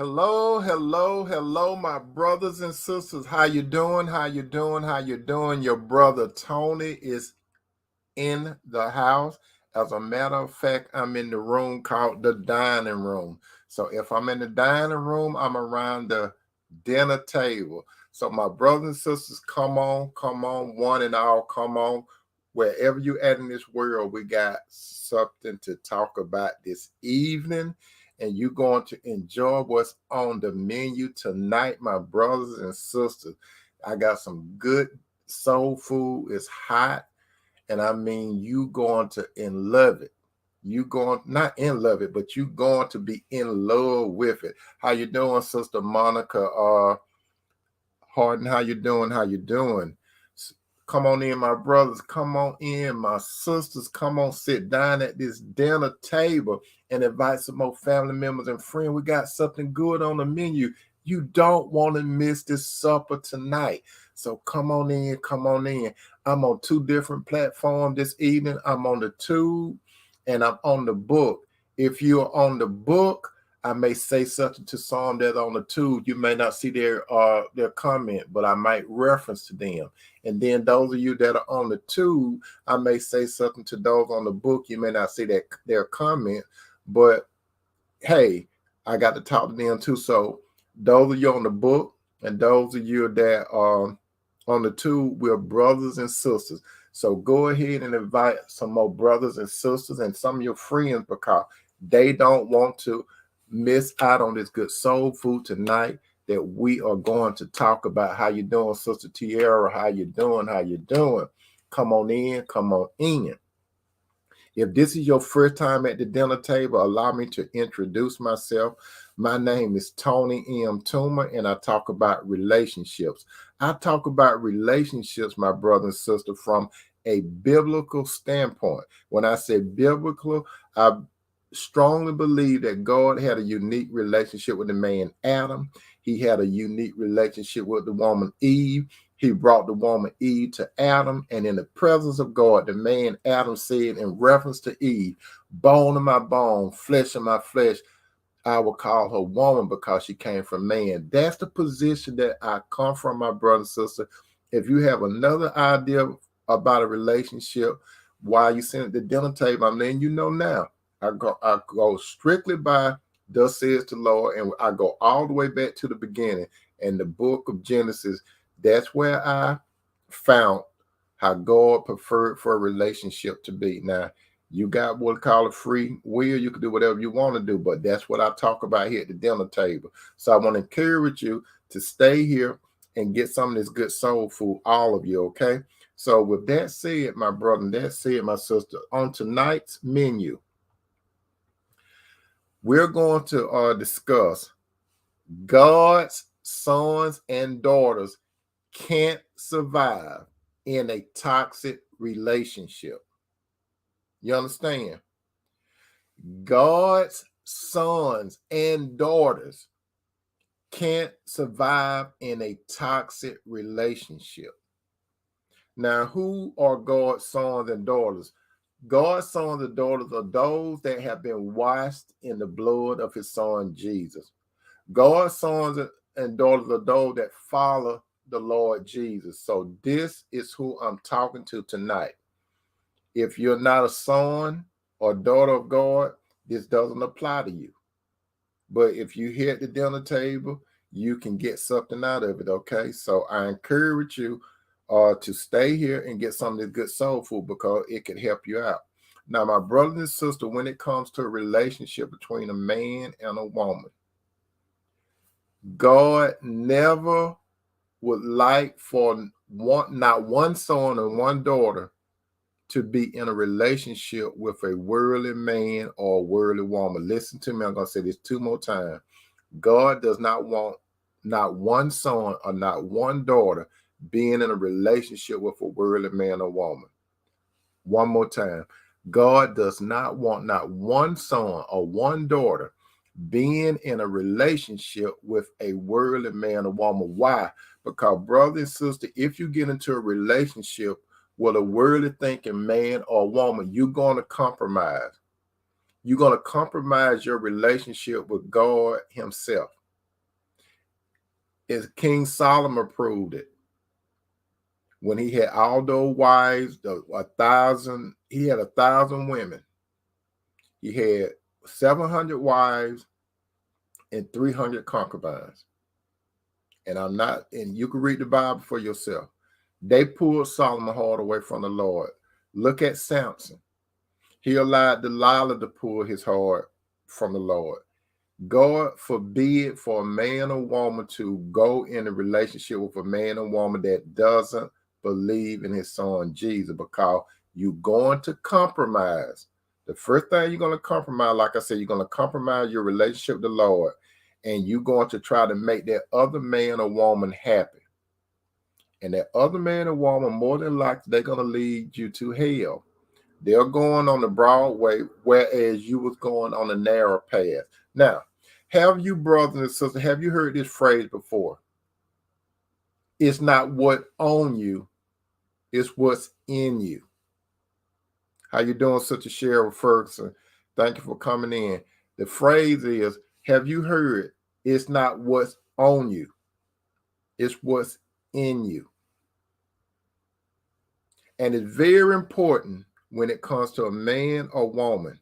Hello, hello, hello, my brothers and sisters. How you doing? How you doing? How you doing? Your brother Tony is in the house. As a matter of fact, I'm in the room called the dining room. So if I'm in the dining room, I'm around the dinner table. So my brothers and sisters, come on, one and all, come on. Wherever you at in this world, we got something to talk about this evening, and you're going to enjoy what's on the menu tonight, my brothers and sisters. I got some good soul food. It's hot, and I mean, you going to in love it. You going not in love it, but you going to be in love with it. How you doing, Sister Monica? Harden, how you doing? How you doing? Come on in, my brothers. Come on in, my sisters. Come on, sit down at this dinner table and invite some more family members and friends. We got something good on the menu. You don't want to miss this supper tonight. So come on in, come on in. I'm on two different platforms this evening. I'm on the Tube and I'm on the book. If you're on the book, I may say something to some that on the Tube. You may not see their comment, but I might reference to them. And then those of you that are on the Tube, I may say something to those on the book. You may not see their comment, but hey, I got to talk to them too. So those of you on the book and those of you that are on the Tube, we're brothers and sisters. So go ahead and invite some more brothers and sisters and some of your friends because they don't want to miss out on this good soul food tonight that we are going to talk about. How you doing, Sister Tierra? How you doing? How you doing? Come on in, come on in. If this is your first time at the dinner table, allow me to introduce myself. My name is Tony M. Toomer, and I talk about relationships. I talk about relationships, my brother and sister, from a biblical standpoint. When I say biblical, I strongly believe that God had a unique relationship with the man Adam. He had a unique relationship with the woman Eve. He brought the woman Eve to Adam, and in the presence of God, the man Adam said in reference to Eve, bone of my bone, flesh of my flesh, I will call her woman because she came from man. That's the position that I come from, my brother and sister. If you have another idea about a relationship while you sit at the dinner table, I'm letting you know now. I go strictly by thus says the Lord, and I go all the way back to the beginning in the book of Genesis. That's where I found how God preferred for a relationship to be. Now, you got what we call a free will. You can do whatever you want to do, but that's what I talk about here at the dinner table. So I want to encourage you to stay here and get some of this good soul food, all of you, okay? So with that said, my brother, and that said, my sister, on tonight's menu, we're going to discuss God's sons and daughters can't survive in a toxic relationship. You understand? God's sons and daughters can't survive in a toxic relationship. Now, who are God's sons and daughters? God's sons and daughters are those that have been washed in the blood of his son Jesus. God's sons and daughters are those that follow the Lord Jesus. So this is who I'm talking to tonight. If you're not a son or daughter of God, this doesn't apply to you. But if you hit the dinner table, you can get something out of it, okay? So I encourage you to stay here and get some of this good soul food because it can help you out. Now, my brothers and sisters, when it comes to a relationship between a man and a woman, God never would like for not one son and one daughter to be in a relationship with a worldly man or a worldly woman. Listen to me. I'm going to say this two more times. God does not want not one son or not one daughter being in a relationship with a worldly man or woman. One more time. God does not want not one son or one daughter being in a relationship with a worldly man or woman. Why? Because, brother and sister, if you get into a relationship with a worldly thinking man or woman, you're going to compromise. You're going to compromise your relationship with God himself. Is King Solomon proved it when he had all those wives, he had 1,000 women. He had 700 wives and 300 concubines. And you can read the Bible for yourself. They pulled Solomon's heart away from the Lord. Look at Samson. He allowed Delilah to pull his heart from the Lord. God forbid for a man or woman to go in a relationship with a man or woman that doesn't believe in his son Jesus, because you're going to compromise. The first thing you're going to compromise, like I said, you're going to compromise your relationship with the Lord, and you're going to try to make that other man or woman happy. And that other man or woman, more than likely, they're going to lead you to hell. They're going on the broad way, whereas you was going on the narrow path. Now, have you, brothers and sisters, have you heard this phrase before? It's not what on you, it's what's in you. How you doing, Sister Cheryl Ferguson? Thank you for coming in. The phrase is, have you heard, it's not what's on you, it's what's in you. And it's very important when it comes to a man or woman.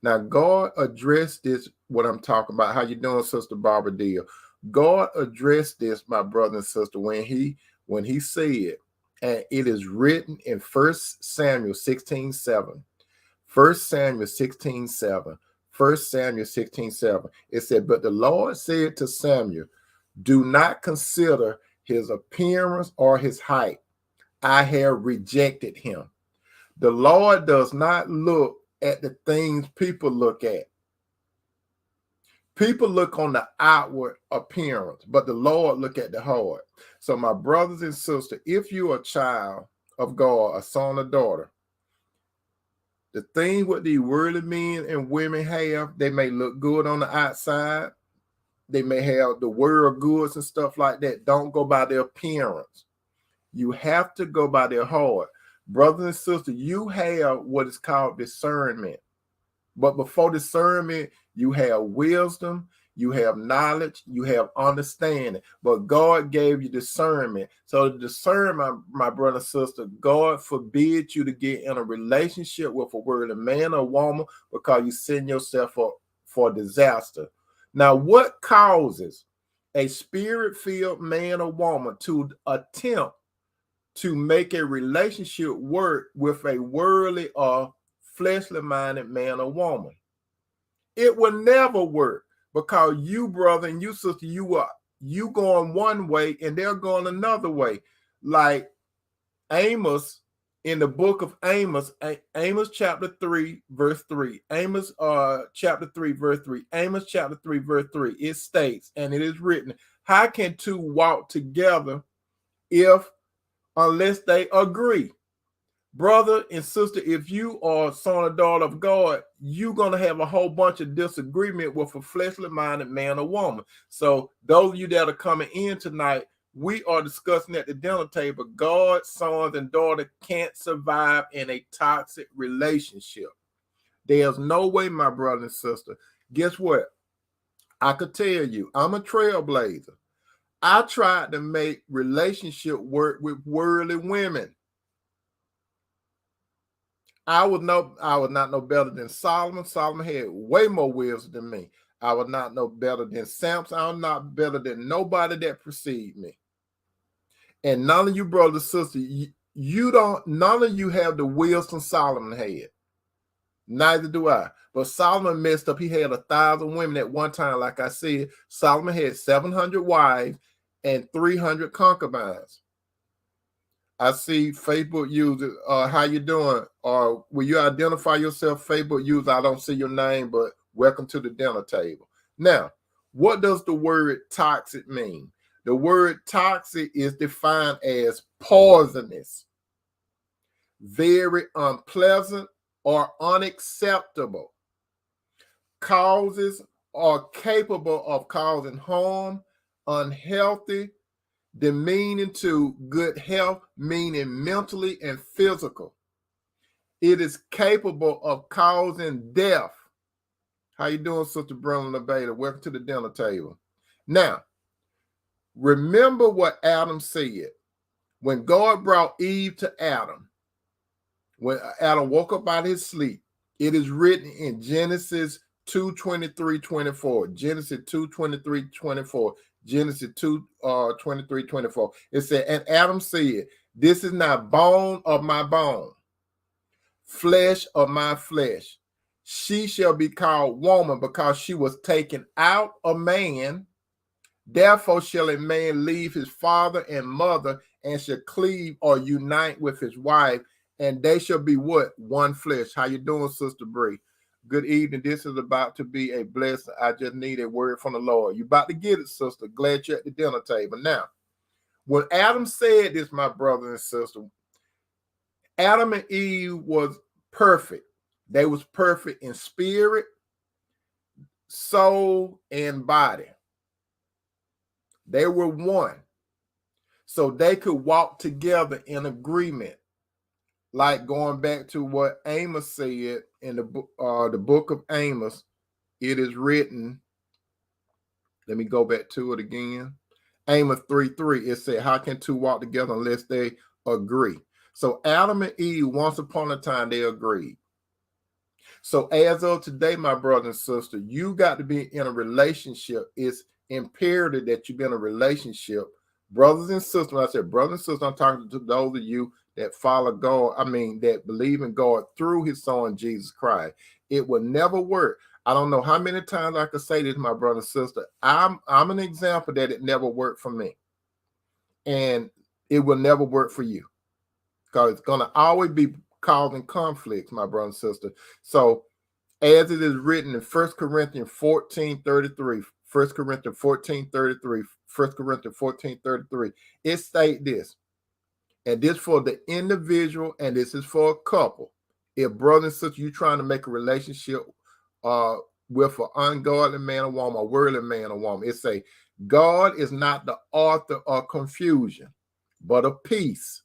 Now, God addressed this, what I'm talking about. How you doing, Sister Barbara Deal? God addressed this, my brother and sister, when he said, and it is written in 1 Samuel 16:7. 1 Samuel 16:7. 1 Samuel 16:7. It said, but the Lord said to Samuel, do not consider his appearance or his height. I have rejected him. The Lord does not look at the things people look at. People look on the outward appearance, but the Lord look at the heart. So my brothers and sisters, if you're a child of God, a son or daughter, the thing what the worldly men and women have, they may look good on the outside. They may have the world goods and stuff like that. Don't go by their appearance. You have to go by their heart. Brothers and sisters, you have what is called discernment. But before discernment, you have wisdom, you have knowledge, you have understanding. But God gave you discernment. So to discern, my brother and sister, God forbid you to get in a relationship with a worldly man or woman, because you send yourself up for disaster. Now, what causes a spirit-filled man or woman to attempt to make a relationship work with a worldly or fleshly-minded man or woman? It will never work, because you, brother, and you, sister, you going one way and they're going another way. Like Amos, in the book of Amos, Amos chapter 3, verse 3. Amos chapter 3, verse 3. Amos chapter 3, verse 3. It states, and it is written, how can two walk together unless they agree? Brother and sister, if you are a son or daughter of God, you're going to have a whole bunch of disagreement with a fleshly minded man or woman. So those of you that are coming in tonight, we are discussing at the dinner table, God's sons and daughters can't survive in a toxic relationship. There's no way, my brother and sister. Guess what? I could tell you, I'm a trailblazer. I tried to make relationship work with worldly women. I was not no better than Solomon. Solomon had way more wisdom than me. I was not no better than Samson. I'm not better than nobody that preceded me. And none of you brothers and sisters, none of you have the wisdom Solomon had. Neither do I. But Solomon messed up. He had 1,000 women at one time. Like I said, Solomon had 700 wives and 300 concubines. I see Facebook user, how you doing? Or will you identify yourself, Facebook user? I don't see your name, but welcome to the dinner table. Now, what does the word toxic mean? The word toxic is defined as poisonous, very unpleasant or unacceptable, causes or capable of causing harm, unhealthy, demeaning to good health, meaning mentally and physical. It is capable of causing death. How you doing, Sister Brenda Beta? Welcome to the dinner table. Now, Remember what Adam said. When God brought Eve to Adam, when Adam woke up out of his sleep, it is written in Genesis 2:23-24, Genesis 2:23-24, Genesis 2:23-24. It said, and Adam said, this is not bone of my bone, flesh of my flesh. She shall be called woman because she was taken out of man. Therefore shall a man leave his father and mother and shall cleave or unite with his wife, and they shall be what? One flesh. How you doing, Sister Bree? Good evening. This is about to be a blessing. I just need a word from the Lord. You about to get it, sister. Glad you're at the dinner table. Now, when Adam said this, my brother and sister, Adam and Eve was perfect. They was perfect in spirit, soul, and body. They were one. So they could walk together in agreement. Like going back to what Amos said in the book of Amos, it is written. Let me go back to it again. Amos 3:3. It said, how can two walk together unless they agree? So Adam and Eve, once upon a time, they agreed. So as of today, my brother and sister, you got to be in a relationship. It's imperative that you be in a relationship. Brothers and sisters, when I said brothers and sisters, I'm talking to those of you that follow God, that believe in God through his son, Jesus Christ. It will never work. I don't know how many times I could say this, my brother and sister. I'm an example that it never worked for me. And it will never work for you. Because it's going to always be causing conflicts, my brother and sister. So as it is written in 1 Corinthians 14:33, 1 Corinthians 14:33, 1 Corinthians 14:33, it states this. And this for the individual, and this is for a couple. If brother and sister, you trying to make a relationship with an ungodly man or woman, a worldly man or woman, it say, God is not the author of confusion, but of peace,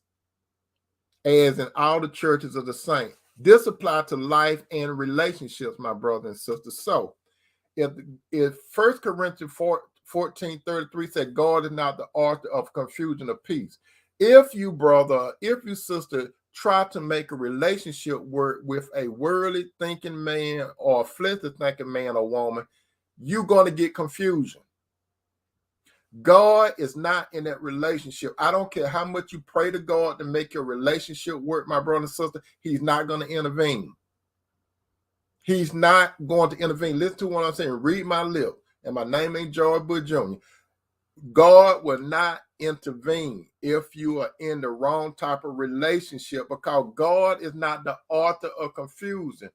as in all the churches of the saints. This applies to life and relationships, my brother and sister. So if 1 Corinthians 14:33 said God is not the author of confusion of peace. If you, brother, if you, sister, try to make a relationship work with a worldly thinking man or a fleshly thinking man or woman, you're going to get confusion. God is not in that relationship. I don't care how much you pray to God to make your relationship work, my brother and sister, he's not going to intervene. He's not going to intervene. Listen to what I'm saying. Read my lips. And my name ain't George Bush Jr. God will not intervene if you are in the wrong type of relationship, because God is not the author of confusion,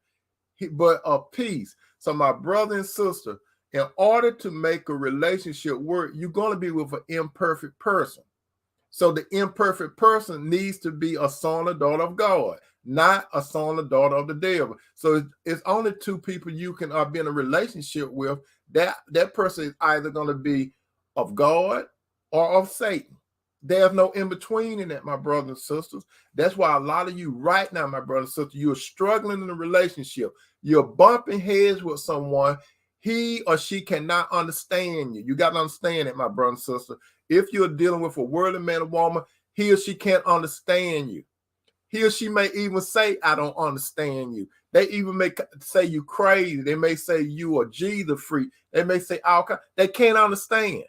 but of peace. So my brother and sister, in order to make a relationship work, you're going to be with an imperfect person. So the imperfect person needs to be a son or daughter of God, not a son or daughter of the devil. So it's only two people you can be in a relationship with. That person is either going to be of God or of Satan. There's no in between in that, my brothers and sisters. That's why a lot of you right now, my brother and sister, you're struggling in a relationship. You're bumping heads with someone. He or she cannot understand you. You got to understand it, my brother and sister. If you're dealing with a worldly man or woman, he or she can't understand you. He or she may even say, I don't understand you. They even may say you crazy. They may say you are Jesus freak. They may say all kinds. They can't understand.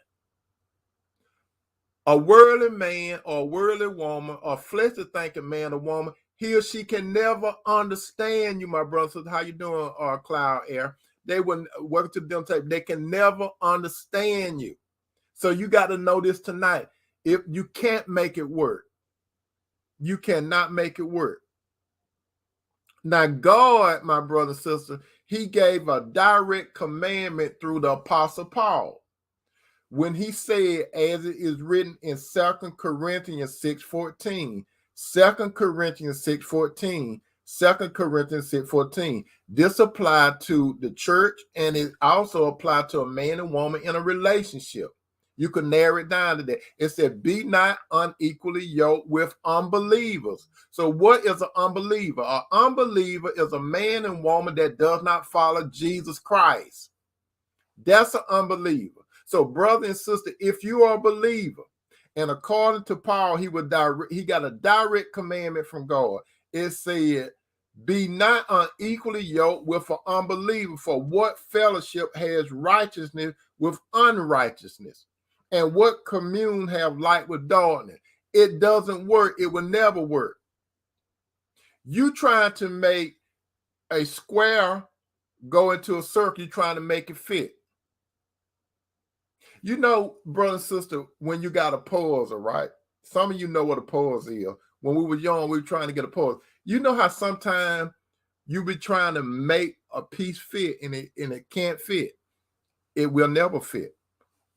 A worldly man or a worldly woman or fleshly thinking man or woman, he or she can never understand you, my brother. How you doing, Cloud Air? They wouldn't work to them tape. They can never understand you. So you got to know this tonight. If you can't make it work, you cannot make it work. Now, God, my brother and sister, he gave a direct commandment through the Apostle Paul. When he said, as it is written in 2 Corinthians 6:14, 2 Corinthians 6:14, 2 Corinthians 6:14. This applied to the church, and it also applied to a man and woman in a relationship. You can narrow it down to that. It said, be not unequally yoked with unbelievers. So what is an unbeliever? An unbeliever is a man and woman that does not follow Jesus Christ. That's an unbeliever. So, brother and sister, if you are a believer, and according to Paul, he got a direct commandment from God. It said, be not unequally yoked with an unbeliever, for what fellowship has righteousness with unrighteousness? And what commune have light with darkness? It doesn't work. It will never work. You trying to make a square go into a circle, you're trying to make it fit. You know, brother and sister, when you got a puzzle, right? Some of you know what a puzzle is. When we were young, we were trying to get a puzzle. You know how sometimes you be trying to make a piece fit and it can't fit. It will never fit.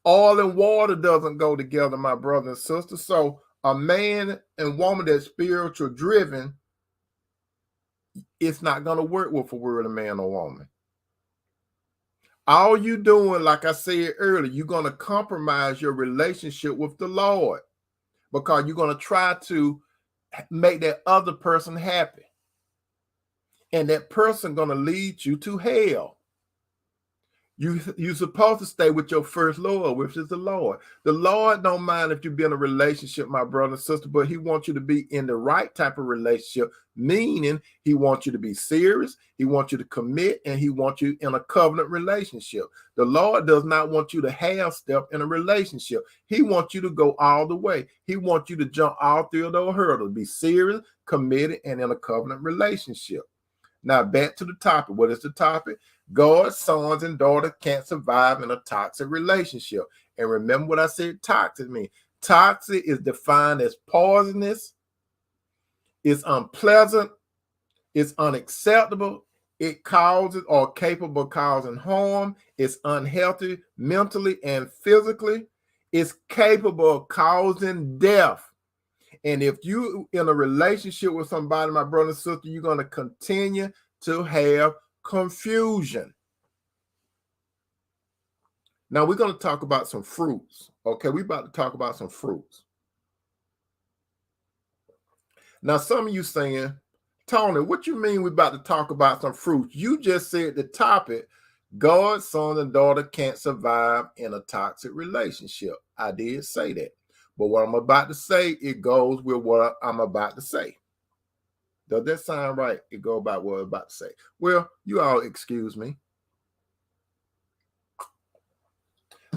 Oil and water doesn't go together, my brother and sister. So a man and woman that's spiritual driven, it's not going to work with a word of man or woman. All you doing, like I said earlier, you're going to compromise your relationship with the Lord because you're going to try to make that other person happy. And that person going to lead you to hell. You're supposed to stay with your first Lord, which is the Lord. The Lord don't mind if you be in a relationship, my brother and sister, but he wants you to be in the right type of relationship, meaning he wants you to be serious, he wants you to commit, and he wants you in a covenant relationship. The Lord does not want you to half step in a relationship. He wants you to go all the way. He wants you to jump all three of those hurdles, be serious, committed, and in a covenant relationship. Now, back to the topic. What is the topic? God's sons and daughters can't survive in a toxic relationship. And remember what I said toxic means. Toxic is defined as poisonous, it's unpleasant, it's unacceptable, it causes or capable of causing harm, it's unhealthy mentally and physically, it's capable of causing death. And if you in a relationship with somebody, my brother and sister, you're going to continue to have confusion. Now we're going to talk about some fruits. Okay, we're about to talk about some fruits. Now, some of you saying, Tony, what you mean we're about to talk about some fruits? You just said the topic, God's son and daughter can't survive in a toxic relationship. I did say that. But what I'm about to say, it goes with what I'm about to say. Does that sound right? It go about what I'm about to say. Well, you all excuse me.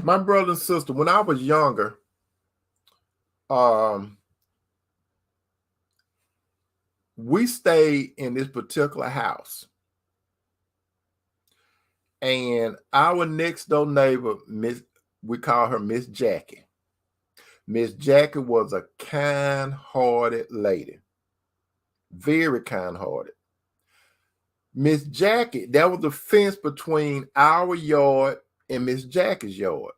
My brother and sister, when I was younger, we stayed in this particular house. And our next door neighbor, we call her Miss Jackie. Miss Jackie was a kind-hearted lady. Very kind-hearted. Miss Jackie, there was a fence between our yard and Miss Jackie's yard.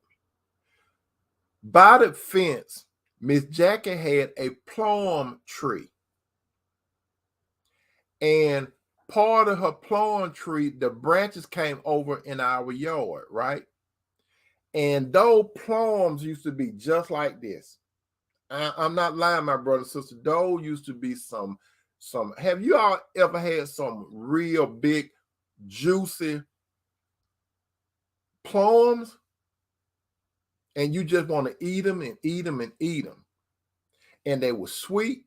By the fence, Miss Jackie had a plum tree. And part of her plum tree, the branches came over in our yard, right? And those plums used to be just like this. I'm not lying, my brother and sister. Those used to be some. Have you all ever had some real big, juicy plums? And you just want to eat them and eat them and eat them. And they were sweet.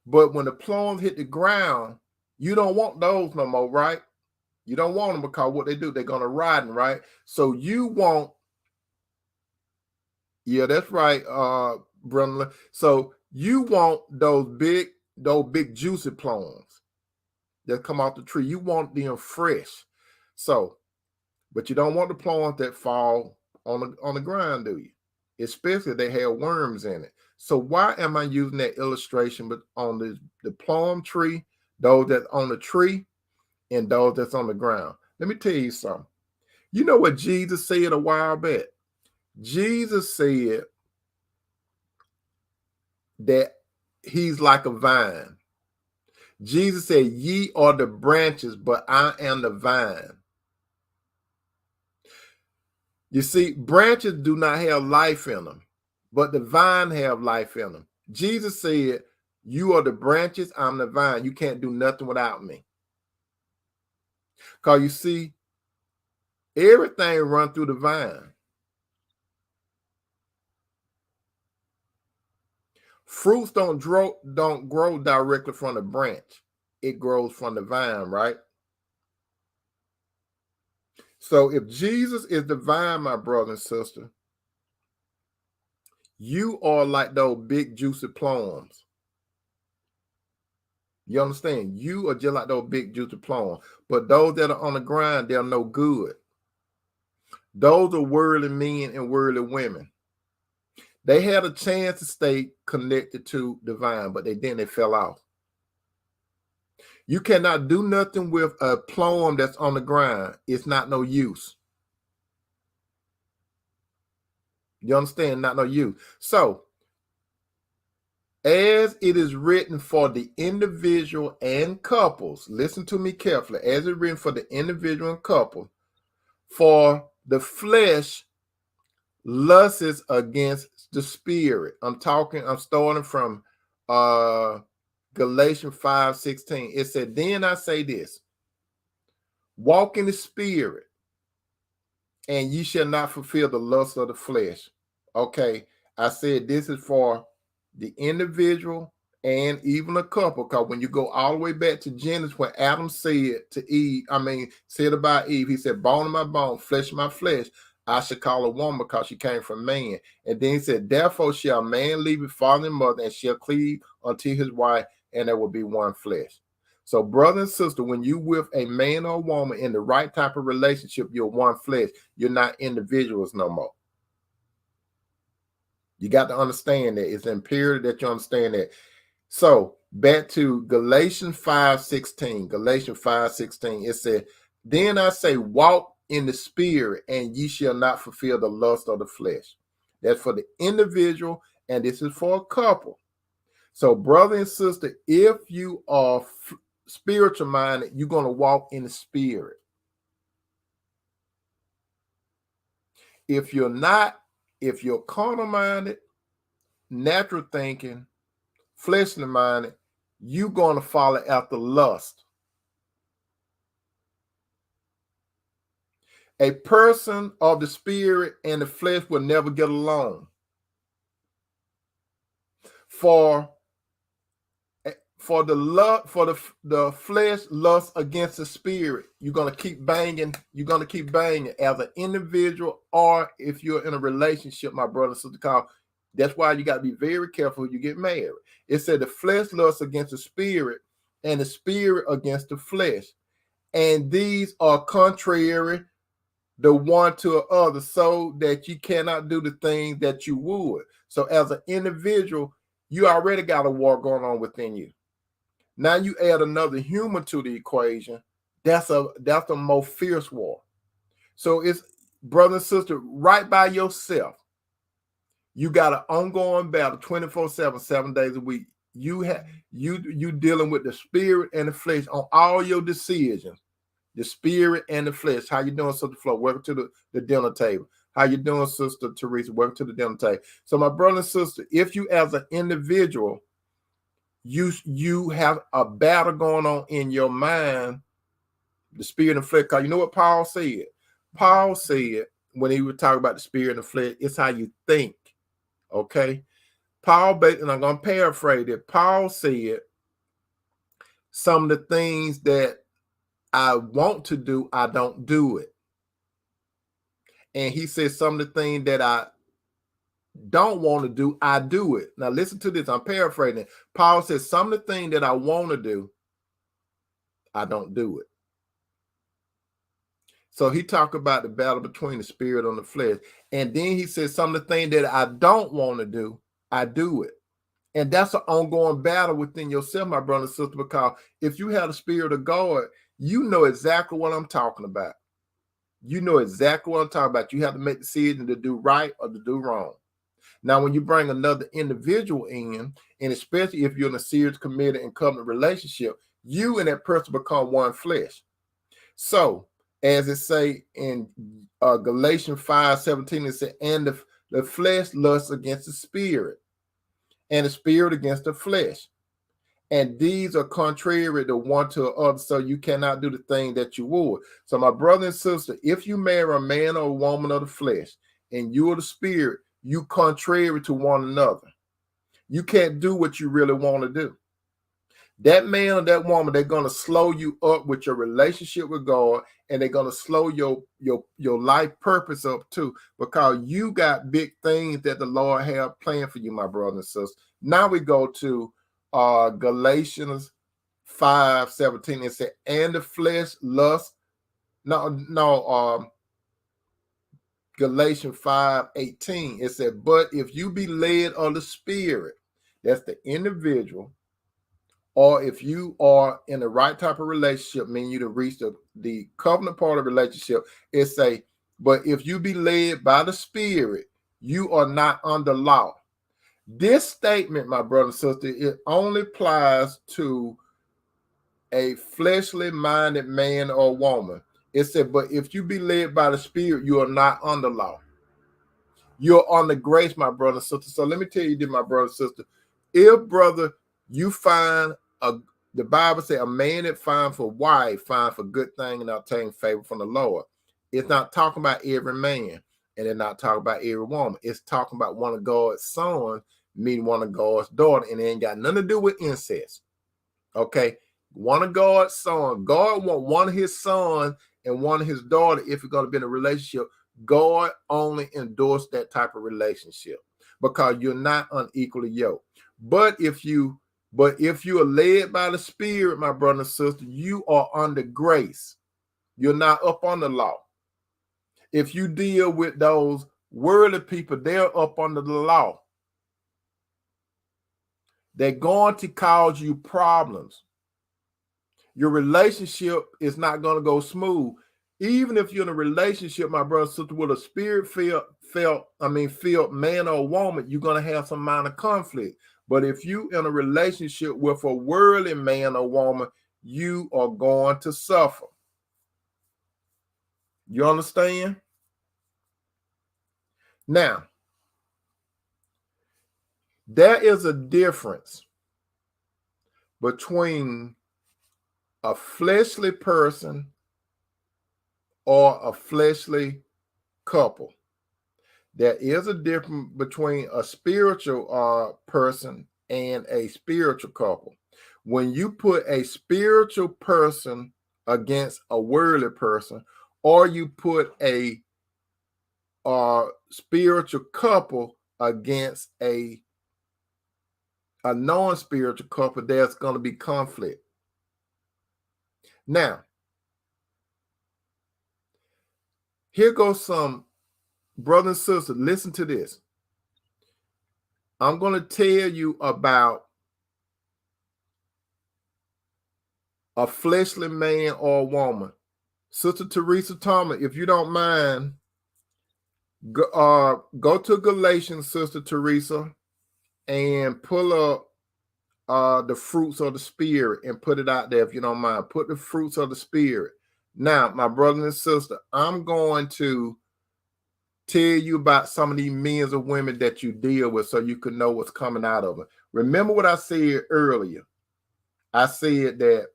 But when the plums hit the ground, you don't want those no more, right? You don't want them because what they do, they're going to rot, right? So you want, yeah, that's right, Brenda. So you want those big juicy plums that come off the tree. You want them fresh. So, but you don't want the plums that fall on the ground, do you? Especially if they have worms in it. So why am I using that illustration but on the plum tree, those that's on the tree and those that's on the ground? Let me tell you something. You know what Jesus said a while back? Jesus said that he's like a vine. Jesus said, ye are the branches, but I am the vine. You see, branches do not have life in them, but the vine have life in them. Jesus said, you are the branches, I'm the vine. You can't do nothing without me. Because you see, everything run through the vine. Fruits don't grow directly from the branch. It grows from the vine, right? So if Jesus is the vine, my brother and sister, you are like those big juicy plums. You understand? You are just like those big juicy plums. But those that are on the ground, they're no good. Those are worldly men and worldly women. They had a chance to stay connected to the vine, but they fell off. You cannot do nothing with a plum that's on the ground. It's not no use. You understand? Not no use. So, as it is written for the individual and couples, listen to me carefully. As it's written for the individual and couple, for the flesh lusts against the spirit. I'm starting from Galatians 5:16. It said, then I say this, walk in the spirit, and ye shall not fulfill the lust of the flesh. Okay, I said this is for the individual and even a couple, because when you go all the way back to Genesis, when Adam said to Eve, said about Eve, he said, bone of my bone, flesh of my flesh, I should call a woman because she came from man. And then he said, therefore shall man leave his father and mother and shall cleave unto his wife, and there will be one flesh. So, brother and sister, when you with a man or a woman in the right type of relationship, you're one flesh. You're not individuals no more. You got to understand that. It's imperative that you understand that. So, back to Galatians 5:16. Galatians 5:16. It said, then I say, walk in the spirit, and ye shall not fulfill the lust of the flesh. That's for the individual, and this is for a couple. So, brother and sister, if you are spiritual minded, you're going to walk in the spirit. If you're not, if you're carnal minded, natural thinking, fleshly minded, you're going to follow after lust. A person of the spirit and the flesh will never get along. For the flesh lust against the spirit. You're gonna keep banging. You're gonna keep banging as an individual, or if you're in a relationship, my brother and sister. Call. That's why you got to be very careful when you get married. It said the flesh lusts against the spirit, and the spirit against the flesh, and these are contrary the one to the other, so that you cannot do the thing that you would. So as an individual, you already got a war going on within you. Now you add another human to the equation. That's a more fierce war. So it's brother and sister, right by yourself. You got an ongoing battle 24/7, 7 days a week. You dealing with the spirit and the flesh on all your decisions. The spirit and the flesh. How you doing, Sister Flo? Welcome to the dinner table. How you doing, Sister Teresa? Welcome to the dinner table. So my brother and sister, if you as an individual, you have a battle going on in your mind, the spirit and flesh. Because you know what Paul said? Paul said when he would talk about the spirit and the flesh, it's how you think. Okay? Paul, and I'm going to paraphrase it. Paul said some of the things that I want to do, I don't do it. And he said some of the things that I don't want to do, I do it. Now listen to this. I'm paraphrasing. Paul says some of the things that I want to do, I don't do it. So he talked about the battle between the spirit and the flesh. And then he says some of the things that I don't want to do, I do it. And that's an ongoing battle within yourself, my brother and sister, because if you have the spirit of God, you know exactly what I'm talking about. You know exactly what I'm talking about. You have to make the decision to do right or to do wrong. Now, when you bring another individual in, and especially if you're in a serious, committed, and covenant relationship, you and that person become one flesh. So, as it say in Galatians 5:17, it said, and the flesh lusts against the spirit, and the spirit against the flesh. And these are contrary to one to the other, so you cannot do the thing that you would. So, my brother and sister, if you marry a man or a woman of the flesh, and you are the spirit, you contrary to one another. You can't do what you really want to do. That man or that woman, they're going to slow you up with your relationship with God, and they're going to slow your life purpose up too, because you got big things that the Lord have planned for you, my brother and sister. Now we go to Galatians 5:17. It said, and the flesh lust. Galatians 5:18. It said, but if you be led of the Spirit, that's the individual, or if you are in the right type of relationship, meaning you to reach the covenant part of the relationship, it say, but if you be led by the Spirit, you are not under law. This statement, my brother and sister, it only applies to a fleshly minded man or woman. It said, but if you be led by the Spirit, you are not under law. You're on the grace, my brother and sister. So let me tell you this, my brother and sister. If, brother, you find the Bible says a man that finds for wife, find for good thing and obtain favor from the Lord. It's not talking about every man, and it's not talking about every woman. It's talking about one of God's sons meeting one of God's daughter, and it ain't got nothing to do with incest. Okay, one of God's sons. God want one of his sons and one of his daughter. If you're going to be in a relationship, God only endorsed that type of relationship because you're not unequally yoked. But if you are led by the Spirit, my brother and sister, you are under grace. You're not up on the law. If you deal with those worldly people, they're up under the law. They're going to cause you problems. Your relationship is not going to go smooth. Even if you're in a relationship, my brother and sister, with a spirit-filled man or woman, you're going to have some minor conflict. But if you in a relationship with a worldly man or woman, you are going to suffer. You understand? Now, there is a difference between a fleshly person or a fleshly couple. There is a difference between a spiritual person and a spiritual couple. When you put a spiritual person against a worldly person, or you put a spiritual couple against a non-spiritual couple, there's going to be conflict. Now, here goes some brothers and sisters. Listen to this. I'm going to tell you about a fleshly man or woman. Sister Teresa Toomer, if you don't mind, go to Galatians, Sister Teresa, and pull up the fruits of the Spirit and put it out there if you don't mind. Put the fruits of the Spirit. Now, my brother and sister, I'm going to tell you about some of these men or women that you deal with so you can know what's coming out of it. Remember what I said earlier. I said that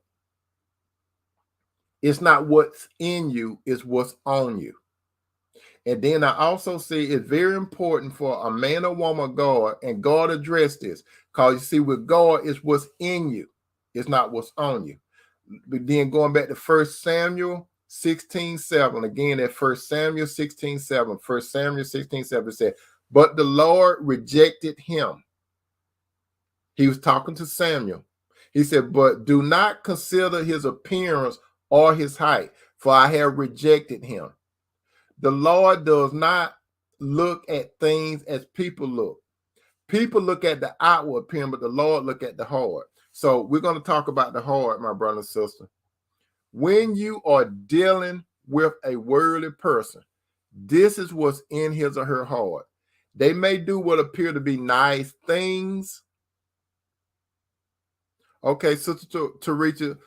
it's not what's in you, it's what's on you. And then I also say it's very important for a man or woman of God, and God addressed this, because you see, with God, it's what's in you, it's not what's on you. But then going back to 1 Samuel 16:7, again at 1 Samuel 16:7, 1 Samuel 16:7, it said, but the Lord rejected him. He was talking to Samuel. He said, but do not consider his appearance or his height, for I have rejected him. The Lord does not look at things as people look. People look at the outward appearance, but the Lord look at the heart. So we're going to talk about the heart, my brother and sister. When you are dealing with a worldly person, this is what's in his or her heart. They may do what appear to be nice things. Okay, Sister Teresa,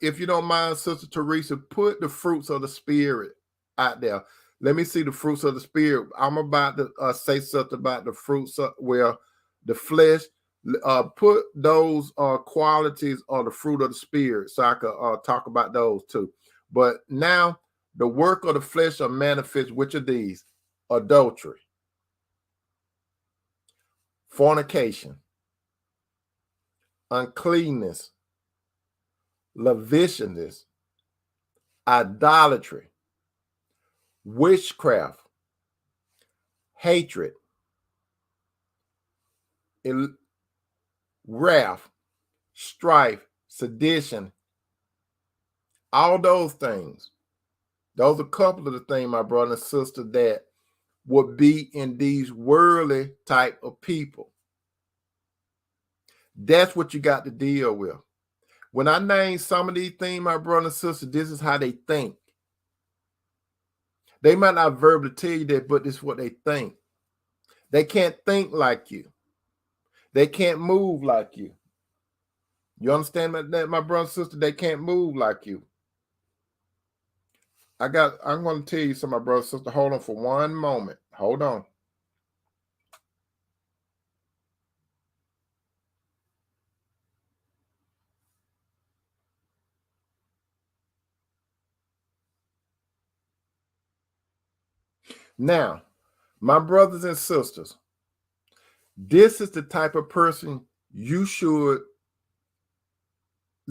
if you don't mind, Sister Teresa, put the fruits of the Spirit out there. Let me see the fruits of the Spirit. I'm about to say something about the fruits of where the flesh. Put those qualities of the fruit of the Spirit so I could talk about those too. But now the work of the flesh are manifest, which are these: adultery, fornication, uncleanness, lasciviousness, idolatry, witchcraft, hatred, wrath, strife, sedition, all those things. Those are a couple of the things, my brother and sister, that would be in these worldly type of people. That's what you got to deal with. When I name some of these things, my brother and sister, this is how they think. They might not verbally tell you that, but this is what they think. They can't think like you. They can't move like you. You understand that, my brother and sister? They can't move like you. I'm going to tell you something, my brother and sister. Hold on for one moment. Hold on. Now, my brothers and sisters, this is the type of person you should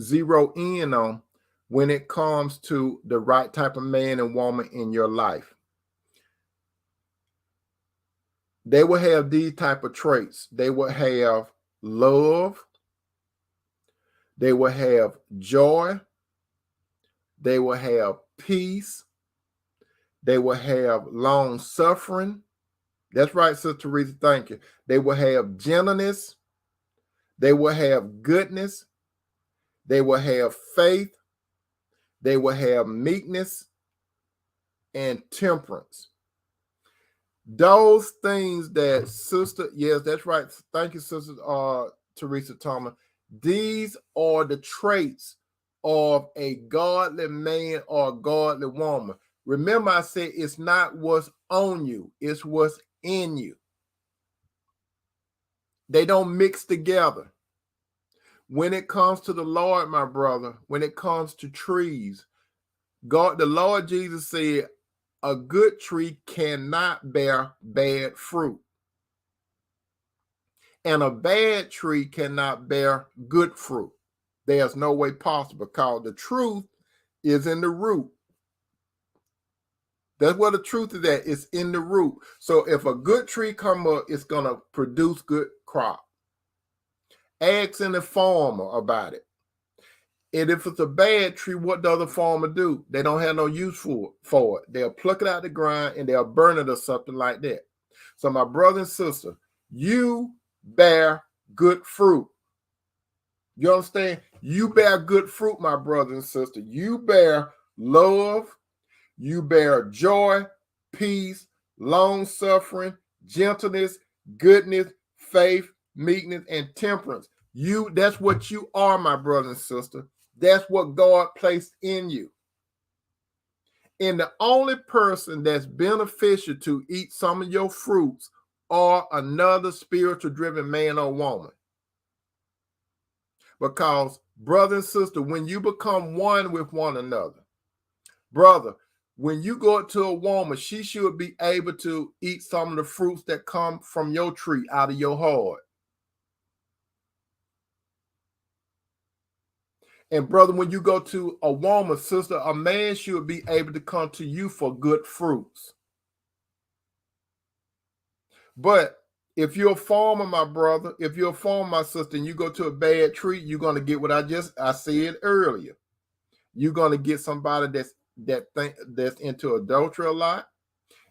zero in on when it comes to the right type of man and woman in your life. They will have these type of traits. They will have love. They will have joy. They will have peace. They will have long suffering. That's right, Sister Teresa. Thank you. They will have gentleness. They will have goodness. They will have faith. They will have meekness and temperance. Those things that sister, yes, that's right. Thank you, Sister Teresa Toomer. These are the traits of a godly man or a godly woman. Remember, I said it's not what's on you, it's what's in you. They don't mix together. When it comes to the Lord, my brother, when it comes to trees, God, the Lord Jesus said, a good tree cannot bear bad fruit. And a bad tree cannot bear good fruit. There's no way possible because the truth is in the root. That's where the truth is at. It's in the root. So if a good tree come up, it's going to produce good crop. Ask any farmer about it. And if it's a bad tree, what does the farmer do? They don't have no use for it. They'll pluck it out the ground and they'll burn it or something like that. So my brother and sister, you bear good fruit. You understand? You bear good fruit, my brother and sister. You bear love. You bear joy, peace, long suffering, gentleness, goodness, faith, meekness, and temperance. That's what you are, my brother and sister. That's what God placed in you. And the only person that's beneficial to eat some of your fruits are another spiritual driven man or woman. Because, brother and sister, when you become one with one another, brother, when you go to a woman, she should be able to eat some of the fruits that come from your tree out of your heart. And brother, when you go to a woman, sister, a man should be able to come to you for good fruits. But if you're a farmer, my brother, if you're a farmer, my sister, and you go to a bad tree, you're going to get what I said earlier. You're going to get somebody that's into adultery a lot.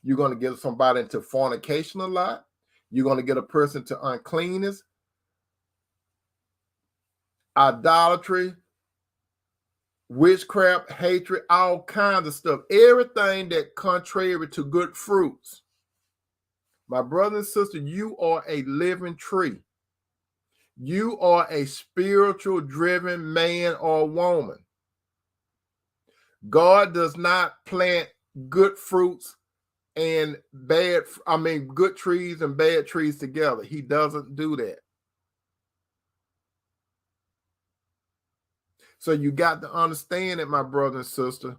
You're going to get somebody into fornication a lot. You're going to get a person to uncleanness, idolatry, witchcraft, hatred, all kinds of stuff. Everything that contrary to good fruits. My brother and sister, you are a living tree. You are a spiritual driven man or woman. God does not plant good fruits and good trees and bad trees together. He doesn't do that. So you got to understand it, my brother and sister.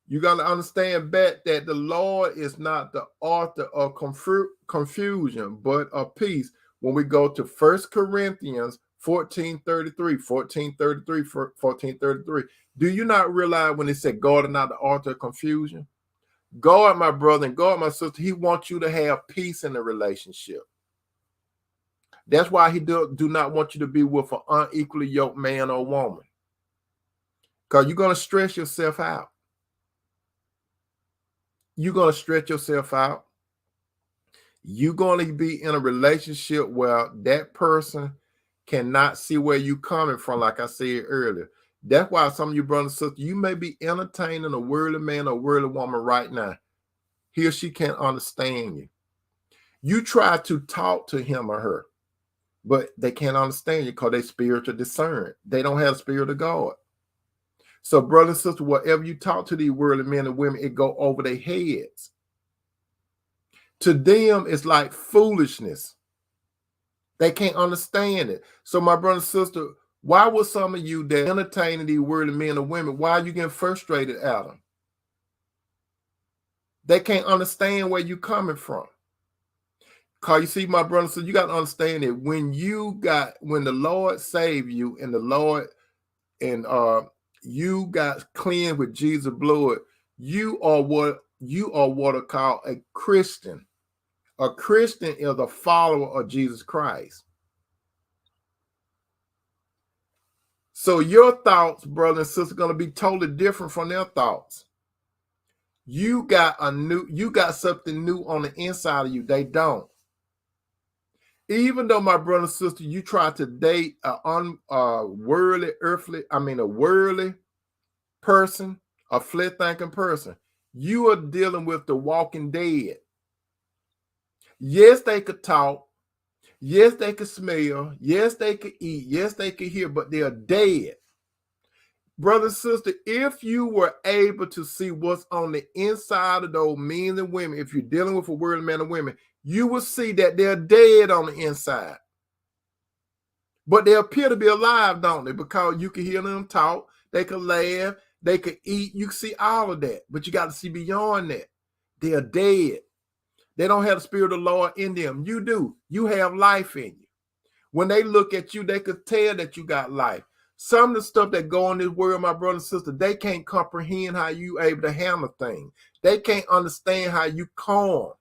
You got to understand that the Lord is not the author of confusion, but of peace. when we go to 1 Corinthians 14:33, 14:33, 14:33. Do you not realize when it said God is not the author of confusion? God, my brother, and God, my sister, he wants you to have peace in the relationship. That's why he do not want you to be with an unequally yoked man or woman. Because you're going to stress yourself out. You're going to stretch yourself out. You're going to be in a relationship where that person cannot see where you're coming from, like I said earlier. That's why some of you brothers and sisters, you may be entertaining a worldly man or worldly woman right now. He or she can't understand you. You try to talk to him or her, but they can't understand you because they're spiritual discerned. They don't have the spirit of God. So, brother and sister, whatever you talk to these worldly men and women, it go over their heads. To them, it's like foolishness. They can't understand it. So, my brother and sister, why would some of you that entertaining these worldly men and women, why are you getting frustrated at them? They can't understand where you're coming from. Because you see, my brother, so you got to understand that when the Lord saved you and the Lord and you got cleansed with Jesus' blood, you are what are called a Christian. A Christian is a follower of Jesus Christ. So your thoughts, brother and sister, are going to be totally different from their thoughts. You got something new on the inside of you. They don't. Even though, my brother and sister, you try to date a worldly person, a flesh-thinking person, you are dealing with the walking dead. Yes, they could talk. Yes, they could smell. Yes, they could eat. Yes, they could hear, but they are dead. Brother and sister, if you were able to see what's on the inside of those men and women, if you're dealing with a worldly man and women, you will see that they're dead on the inside. But they appear to be alive, don't they? Because you can hear them talk, they can laugh, they can eat. You can see all of that. But you got to see beyond that. They are dead. They don't have the spirit of the Lord in them. You do. You have life in you. When they look at you, they could tell that you got life. Some of the stuff that go in this world, my brother and sister, they can't comprehend how you able to handle things. They can't understand how you calm.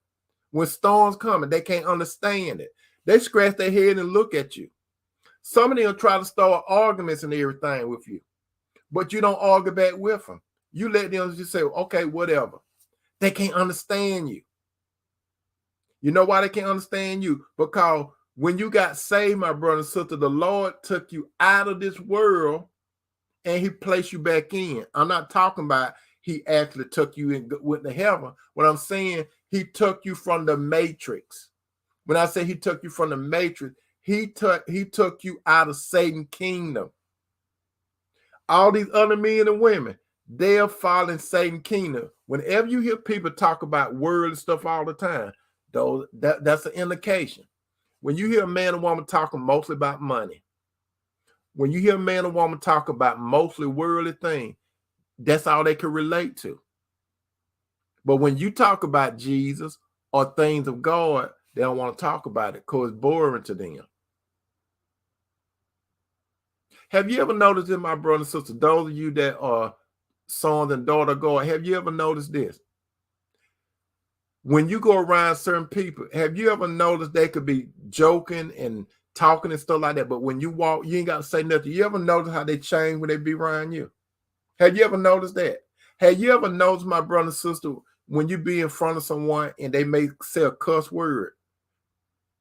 When storms coming, they can't understand it. They scratch their head and look at you. Some of them try to start arguments and everything with you, but you don't argue back with them. You let them just say, okay, whatever. They can't understand you. You know why they can't understand you? Because when you got saved, my brother and sister, the Lord took you out of this world and he placed you back in. I'm not talking about he actually took you in with the heaven. What I'm saying, he took you from the matrix. When I say he took you from the matrix, he took you out of Satan's kingdom. All these other men and women, they are following Satan's kingdom. Whenever you hear people talk about worldly stuff all the time, that's an indication. When you hear a man and woman talking mostly about money, when you hear a man and woman talk about mostly worldly things, that's all they can relate to. But when you talk about Jesus or things of God, they don't want to talk about it because it's boring to them. Have you ever noticed this, my brother and sister, those of you that are sons and daughters of God, have you ever noticed this? When you go around certain people, have you ever noticed they could be joking and talking and stuff like that, but when you walk, you ain't got to say nothing. You ever notice how they change when they be around you? Have you ever noticed that? Have you ever noticed, my brother and sister, when you be in front of someone and they may say a cuss word?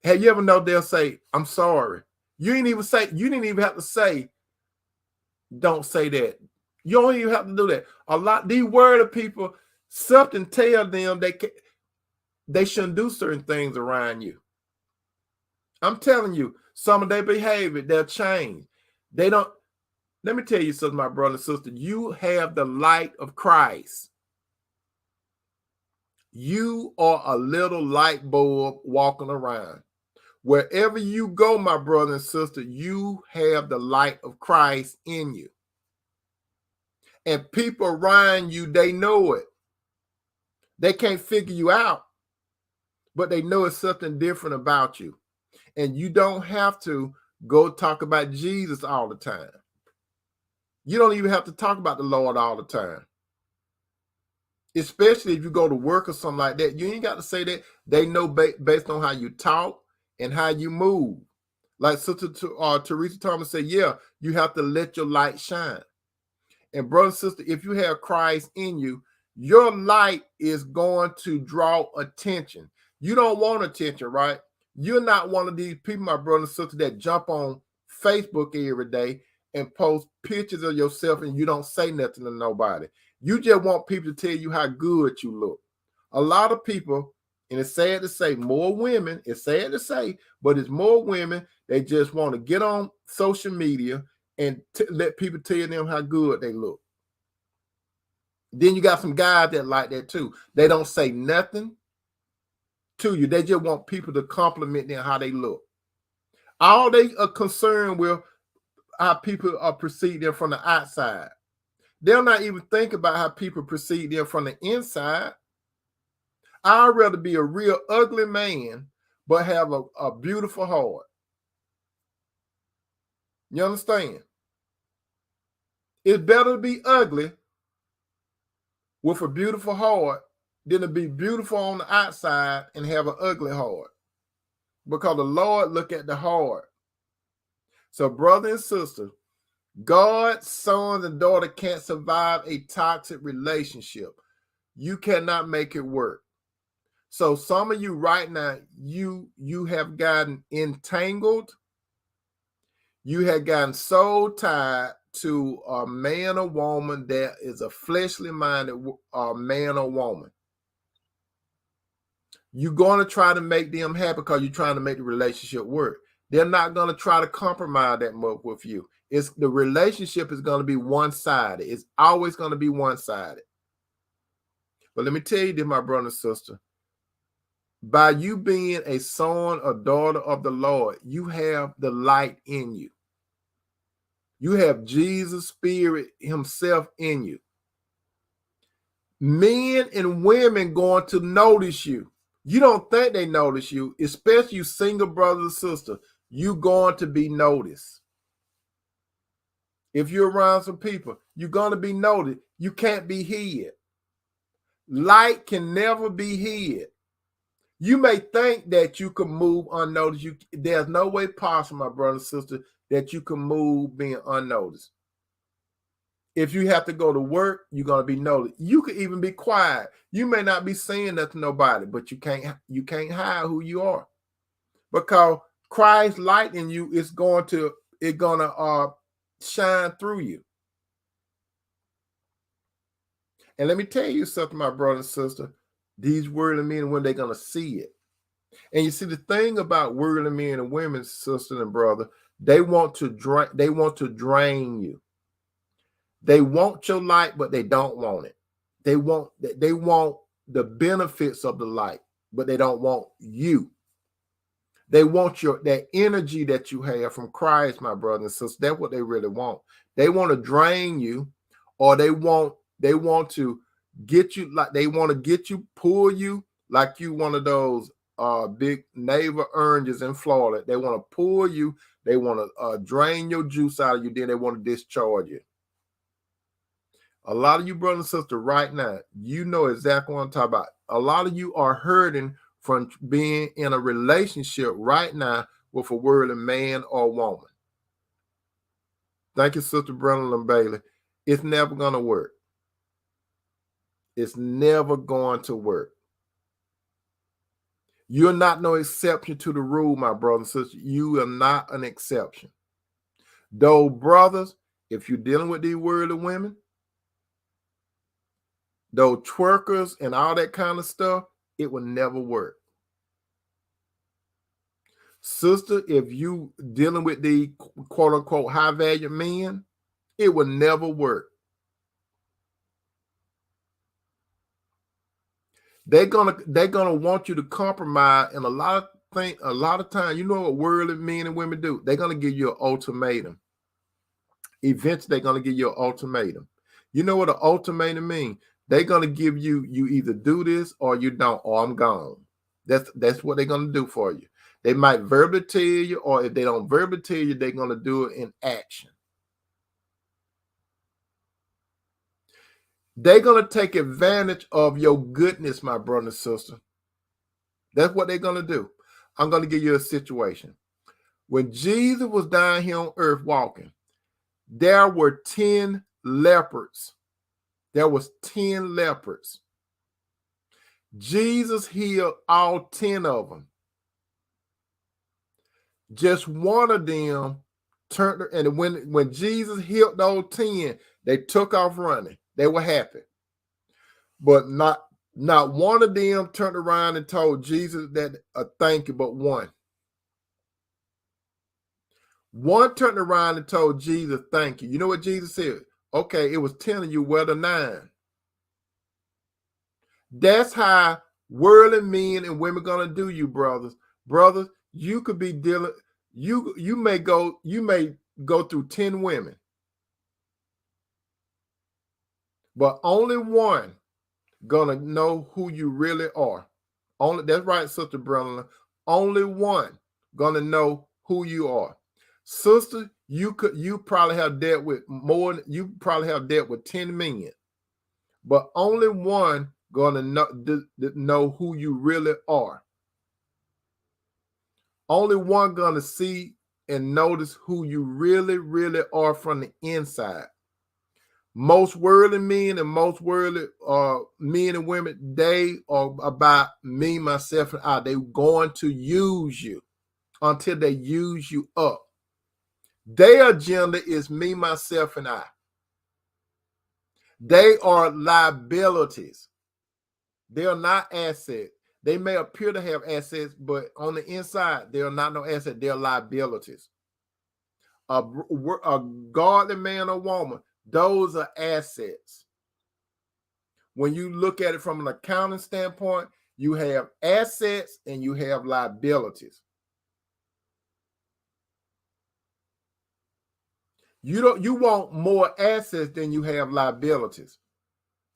Have you ever noticed they'll say, I'm sorry? You didn't even have to say, don't say that. You don't even have to do that. A lot, these worldly people, something tell them they shouldn't do certain things around you. I'm telling you, some of their behavior, they'll change. They don't. Let me tell you something, my brother and sister. You have the light of Christ. You are a little light bulb walking around. Wherever you go, my brother and sister, you have the light of Christ in you. And people around you, they know it. They can't figure you out, but they know it's something different about you. And you don't have to go talk about Jesus all the time. You don't even have to talk about the Lord all the time. Especially if you go to work or something like that. You ain't got to say that. They know based on how you talk and how you move. Like Sister Teresa Thomas said, yeah, you have to let your light shine. And brother and sister, if you have Christ in you, your light is going to draw attention. You don't want attention, right? You're not one of these people, my brother and sister, that jump on Facebook every day and post pictures of yourself and you don't say nothing to nobody. You just want people to tell you how good you look. A lot of people, and it's sad to say, more women, it's sad to say, but it's more women, they just want to get on social media and let people tell them how good they look. Then you got some guys that like that too. They don't say nothing to you. They just want people to compliment them how they look. All they are concerned with how people are perceived them from the outside. They'll not even think about how people perceive them from the inside. I'd rather be a real ugly man, but have a beautiful heart. You understand? It's better to be ugly with a beautiful heart than to be beautiful on the outside and have an ugly heart. Because the Lord look at the heart. So brother and sister, God's sons and daughter can't survive a toxic relationship. You cannot make it work. So some of you right now, you have gotten entangled. You have gotten so tied to a man or woman that is a fleshly minded man or woman. You're going to try to make them happy because you're trying to make the relationship work. They're not going to try to compromise that much with you. The relationship is going to be one-sided. It's always going to be one-sided. But let me tell you this, my brother and sister. By you being a son or daughter of the Lord, you have the light in you. You have Jesus' Spirit himself in you. Men and women going to notice you. You don't think they notice you, especially you single brothers and sisters. You're going to be noticed. If you're around some people, you're going to be noticed. You can't be hid. Light can never be hid. You may think that you can move unnoticed. There's no way possible, my brother and sister, that you can move being unnoticed. If you have to go to work, you're going to be noticed. You could even be quiet. You may not be saying nothing to nobody, but you can't hide who you are. Because Christ's light in you is going to shine through you. And let me tell you something, my brother and sister. These worldly men, when they're going to see it. And you see, the thing about worldly men and women, sister and brother, they want to drain you. They want your light, but they don't want it. They want the benefits of the light, but they don't want you. They want that energy that you have from Christ, my brother and sister. That's what they really want. They want to drain you, or they want to get you, like they want to get you, pull you like you one of those big naval oranges in Florida. They want to pull you. They want to drain your juice out of you. Then they want to discharge you. A lot of you brothers and sisters right now, you know exactly what I'm talking about. A lot of you are hurting from being in a relationship right now with a worldly man or woman. Thank you, Sister Brennan Bailey. It's never going to work. It's never going to work. You're not no exception to the rule, my brothers and sisters. You are not an exception. Though, brothers, if you're dealing with these worldly women, those twerkers and all that kind of stuff, it will never work. Sister, if you dealing with the quote unquote high value men, it will never work. They're gonna want you to compromise, and a lot of times, you know what worldly men and women do? They're gonna give you an ultimatum. Eventually, they're gonna give you an ultimatum. You know what an ultimatum means? They're gonna give you either do this or you don't, or I'm gone. That's what they're gonna do for you. They might verbally tell you, or if they don't verbally tell you, they're going to do it in action. They're going to take advantage of your goodness, my brother and sister. That's what they're going to do. I'm going to give you a situation. When Jesus was down here on earth walking, there were 10 lepers. There was 10 lepers. Jesus healed all 10 of them. Just one of them turned, and when Jesus healed those 10, they took off running. They were happy. But not one of them turned around and told Jesus that thank you, but one. One turned around and told Jesus thank you. You know what Jesus said? Okay, it was 10 of you, where the 9? That's how worldly men and women gonna do you, brothers. Brothers, you could be dealing. You may go through 10 women, but only one gonna know who you really are. That's right, Sister Brennan. Only one gonna know who you are. Sister, you probably have dealt with more. You probably have dealt with 10 men, but only one gonna know who you really are. Only one gonna see and notice who you really, really are from the inside. Most worldly men and most worldly men and women, they are about me, myself, and I. They're going to use you until they use you up. Their agenda is me, myself, and I. They are liabilities. They are not assets. They may appear to have assets, but on the inside, they are not no asset. They are liabilities. A godly man or woman, those are assets. When you look at it from an accounting standpoint, you have assets and you have liabilities. You want more assets than you have liabilities.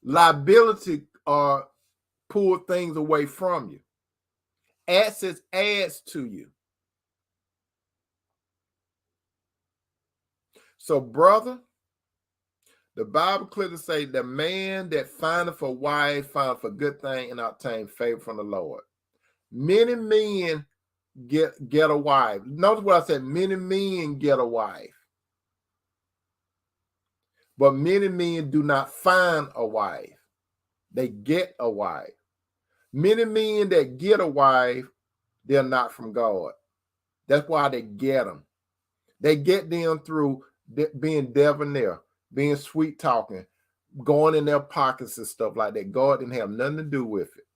Liability pull things away from you. Assets adds to you. So, brother, the Bible clearly says the man that findeth a wife findeth a good thing and obtain favor from the Lord. Many men get a wife. Notice what I said, many men get a wife. But many men do not find a wife. They get a wife. Many men that get a wife, they're not from God. That's why they get them. They get them through being debonair, being sweet talking, going in their pockets and stuff like that. God didn't have nothing to do with it.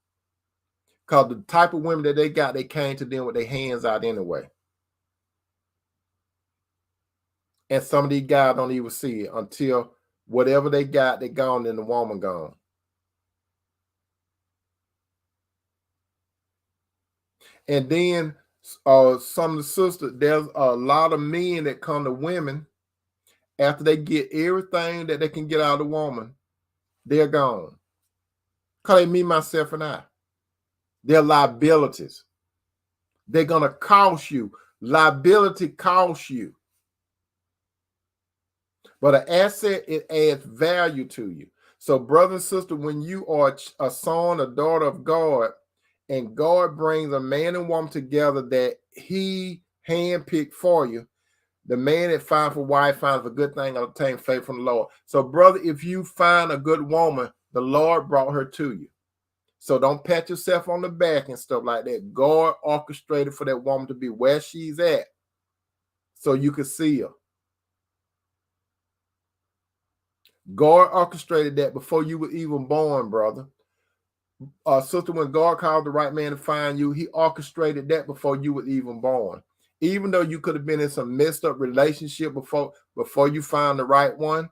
Because the type of women that they got, they came to them with their hands out anyway. And some of these guys don't even see it until whatever they got, they gone and the woman gone. And then some of the sisters, there's a lot of men that come to women after they get everything that they can get out of the woman, they're gone. Because they me, myself, and I. They're liabilities. They're going to cost you. Liability costs you. But an asset, it adds value to you. So, brother and sister, when you are a son, a daughter of God, and God brings a man and woman together that he handpicked for you, the man that finds a wife finds a good thing and obtain favor from the Lord. So, brother, if you find a good woman, the Lord brought her to you. So don't pat yourself on the back and stuff like that. God orchestrated for that woman to be where she's at so you could see her. God orchestrated that before you were even born, brother. Sister, when God called the right man to find you, he orchestrated that before you were even born. Even though you could have been in some messed up relationship before you found the right one,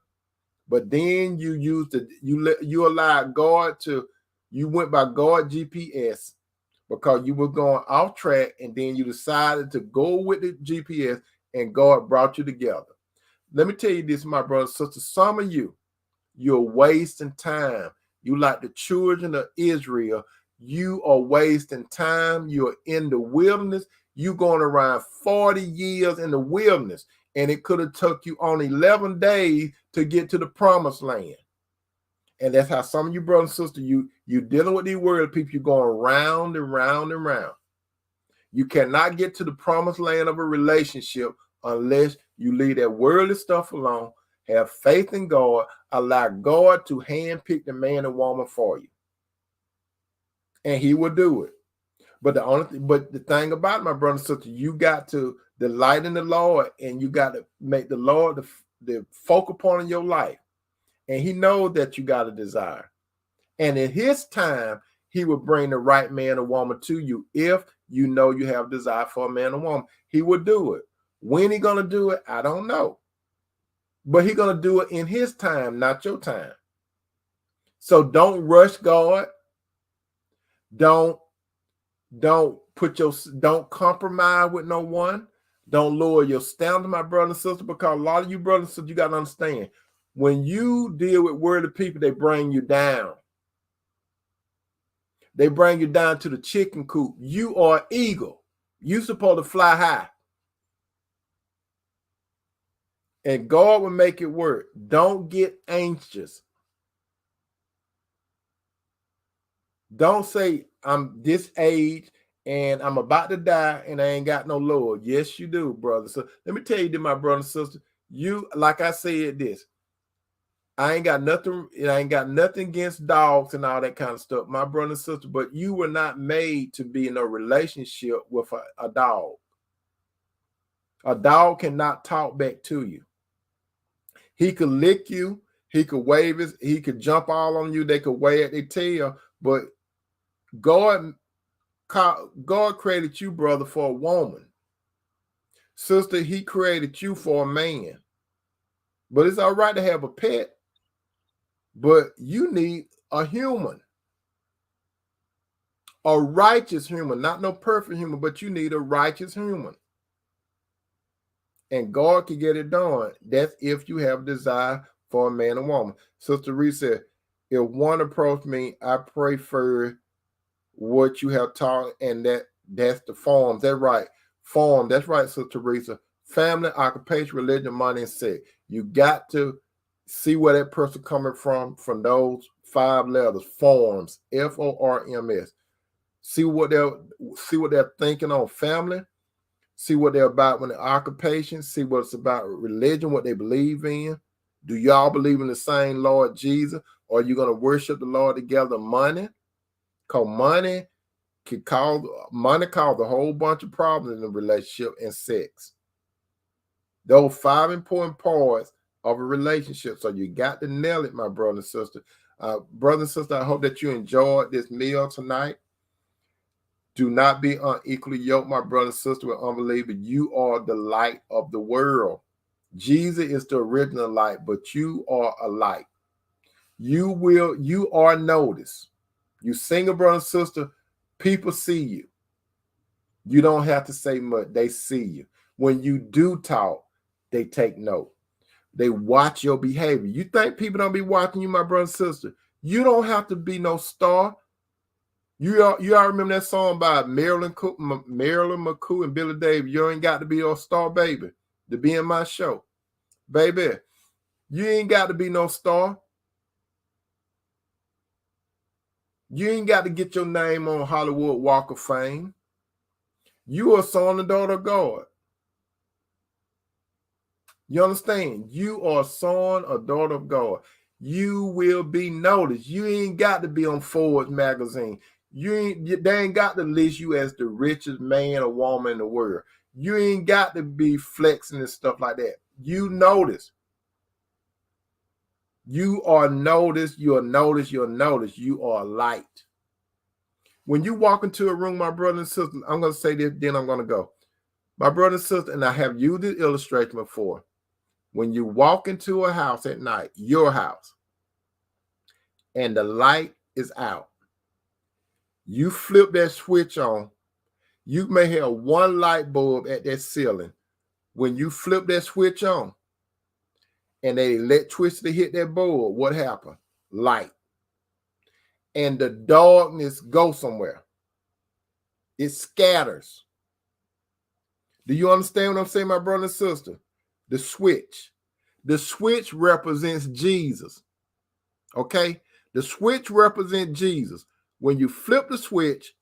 but then you allowed God to, you went by God GPS because you were going off track, and then you decided to go with the GPS, and God brought you together. Let me tell you this, my brother, sister, some of you're wasting time. You like the children of Israel. You are wasting time. You're in the wilderness. You going around 40 years in the wilderness, and it could have took you on 11 days to get to the promised land. And that's how some of you brothers and sisters, you dealing with these world people, you're going round and round and round. You cannot get to the promised land of a relationship unless you leave that worldly stuff alone, have faith in God, allow God to handpick the man and woman for you. And he will do it. But the thing about it, my brother and sister, you got to delight in the Lord, and you got to make the Lord the focal point in your life. And he knows that you got a desire. And in his time, he will bring the right man or woman to you if you know you have desire for a man or woman. He will do it. When he going to do it, I don't know. But he's going to do it in his time, not your time. So don't rush God. Don't compromise with no one. Don't lower your standard, my brother and sister, because a lot of you brothers and sisters, you got to understand, when you deal with worldly people, they bring you down. They bring you down to the chicken coop. You are an eagle. You're supposed to fly high. And God will make it work. Don't get anxious. Don't say, I'm this age and I'm about to die and I ain't got no Lord. Yes, you do, brother. So let me tell you, my brother and sister, you, like I said this, I ain't got nothing against dogs and all that kind of stuff, my brother and sister, but you were not made to be in a relationship with a dog. A dog cannot talk back to you. He could lick you, he could wave he could jump all on you, they could wag their tail, but God created you, brother, for a woman. Sister, he created you for a man. But it's all right to have a pet. But you need a human, a righteous human, not no perfect human, but you need a righteous human. And God can get it done. That's if you have desire for a man or woman. Sister Reese said, if one approached me, I pray for what you have taught, and that's the forms. That's right. Form. That's right, Sister Teresa. Family, occupation, religion, money, and sex. You got to see where that person coming from those 5 letters. Forms. Forms. See what they're thinking on family. See what they're about when they're occupation. See what it's about religion, what they believe in. Do y'all believe in the same Lord Jesus? Or are you going to worship the Lord together? Money. Because money cause a whole bunch of problems in the relationship, and sex. Those 5 important parts of a relationship. So you got to nail it, my brother and sister. Brother and sister, I hope that you enjoyed this meal tonight. Do not be unequally yoked, my brother and sister, with unbelievers. You are the light of the world. Jesus is the original light, but you are a light. You are noticed. You single brother and sister, people see you. You don't have to say much. They see you. When you do talk, they take note. They watch your behavior. You think people don't be watching you, my brother and sister? You don't have to be no star. You all remember that song by Marilyn McCoo and Billy Davis, you ain't got to be a star, baby, to be in my show. Baby, you ain't got to be no star. You ain't got to get your name on Hollywood Walk of Fame. You are a son and daughter of God. You understand? You are a son or daughter of God. You will be noticed. You ain't got to be on Forbes magazine. They ain't got to list you as the richest man or woman in the world. You ain't got to be flexing and stuff like that. You notice. You are noticed. You're noticed. You're noticed. You are light. When you walk into a room, my brother and sister, I'm going to say this, then I'm going to go. My brother and sister, and I have used this illustration before. When you walk into a house at night, your house, and the light is out, you flip that switch on, you may have one light bulb at that ceiling. When you flip that switch on and the electricity hit that bulb, what happened? Light. And the darkness goes somewhere. It scatters. Do you understand what I'm saying, my brother and sister? The switch. The switch represents Jesus. Okay? The switch represents Jesus. When you flip the switch,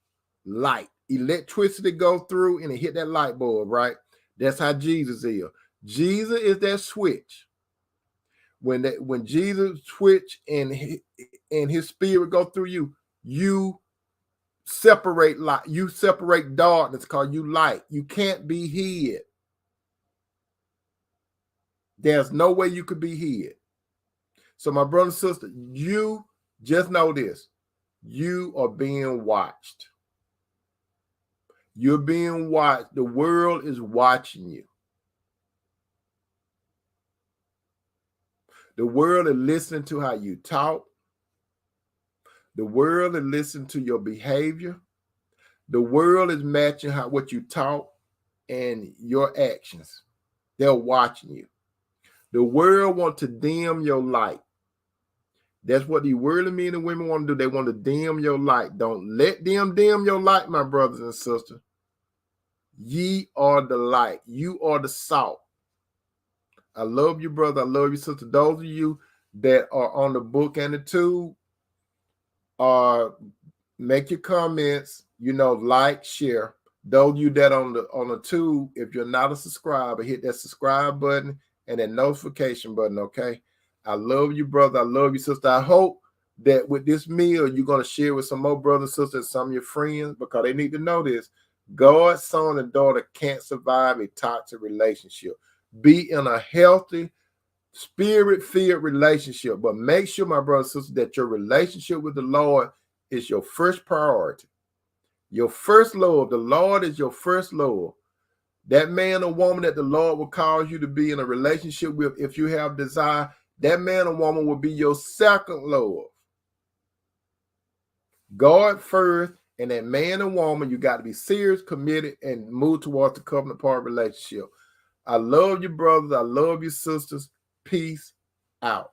light, electricity go through and it hit that light bulb, right? That's how Jesus is. Jesus is that switch. When Jesus switch and his spirit go through you, you separate light, you separate darkness, cause you light. You can't be hid. There's no way you could be hid. So my brother and sister, you just know this. You are being watched. You're being watched. The world is watching you. The world is listening to how you talk. The world is listening to your behavior. The world is matching what you talk and your actions. They're watching you. The world wants to dim your light. That's what the worldly men and women want to do. They want to dim your light. Don't let them dim your light, my brothers and sisters. Ye are the light. You are the salt. I love you, brother. I love you, sister. Those of you that are on the book and the tube, make your comments, like, share. Those of you that on the tube, if you're not a subscriber, hit that subscribe button and that notification button, okay? I love you, brother. I love you, sister. I hope that with this meal, you're going to share with some more brothers and sisters, some of your friends, because they need to know this. God's son and daughter can't survive a toxic relationship. Be in a healthy, spirit-filled relationship, but make sure, my brother and sister, that your relationship with the Lord is your first priority. Your first love. The Lord is your first love. That man or woman that the Lord will cause you to be in a relationship with, if you have desire, that man or woman will be your second love. God first, and that man and woman, you got to be serious, committed, and move towards the covenant part relationship. I love you, brothers. I love you, sisters. Peace out.